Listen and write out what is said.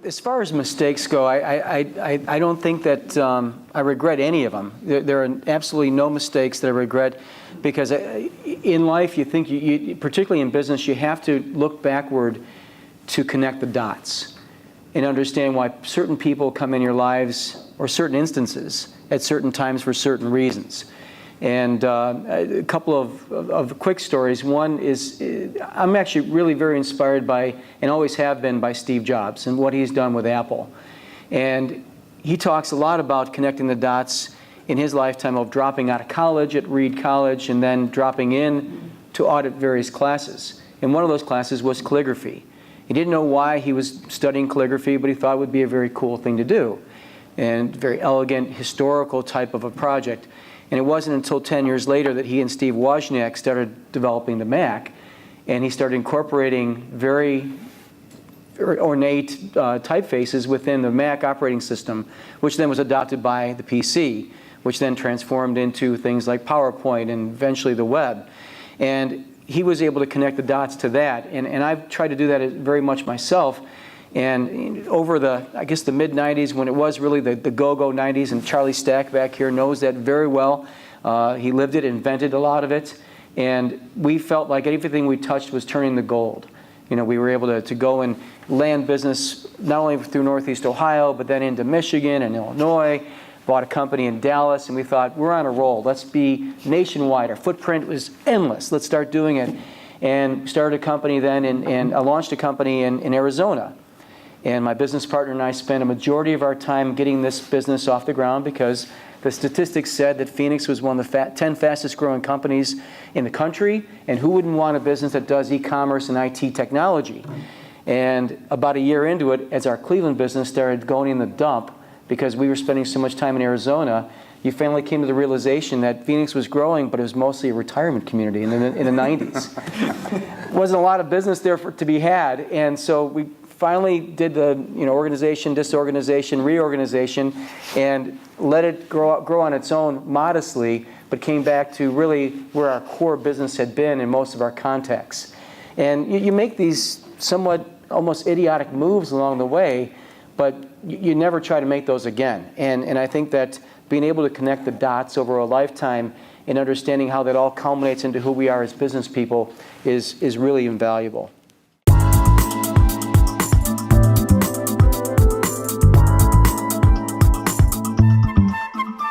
As far as mistakes go, I don't think that I regret any of them. There are absolutely no mistakes that I regret, because in life, you think, particularly in business, you have to look backward to connect the dots and understand why certain people come in your lives, or certain instances at certain times for certain reasons. And a couple of quick stories. One is, I'm actually really very inspired by, and always have been, by Steve Jobs and what he's done with Apple. And he talks a lot about connecting the dots in his lifetime of dropping out of college at Reed College and then dropping in to audit various classes. And one of those classes was calligraphy. He didn't know why he was studying calligraphy, but he thought it would be a very cool thing to do, and very elegant, historical type of a project. And it wasn't until 10 years later that he and Steve Wozniak started developing the Mac, and he started incorporating very ornate typefaces within the Mac operating system, which then was adopted by the PC, which then transformed into things like PowerPoint and eventually the web. And he was able to connect the dots to that, and I've tried to do that very much myself. And over the, I guess, the mid-90s, when it was really the go-go 90s, and Charlie Stack back here knows that very well. He lived it, invented a lot of it, and we felt like everything we touched was turning to gold. You know, we were able to go and land business not only through Northeast Ohio, but then into Michigan and Illinois, bought a company in Dallas, and we thought, we're on a roll. Let's be nationwide. Our footprint was endless. Let's start doing it. And started a company then, and I launched a company in Arizona. And my business partner and I spent a majority of our time getting this business off the ground, because the statistics said that Phoenix was one of the 10 fastest growing companies in the country, and who wouldn't want a business that does e-commerce and IT technology? And about a year into it, as our Cleveland business started going in the dump because we were spending so much time in Arizona, you finally came to the realization that Phoenix was growing, but it was mostly a retirement community in the 90s. Wasn't a lot of business there to be had, and so we finally did the organization, disorganization, reorganization, and let it grow on its own modestly, but came back to really where our core business had been in most of our contexts. And you make these somewhat almost idiotic moves along the way, but you never try to make those again. And I think that being able to connect the dots over a lifetime and understanding how that all culminates into who we are as business people is really invaluable.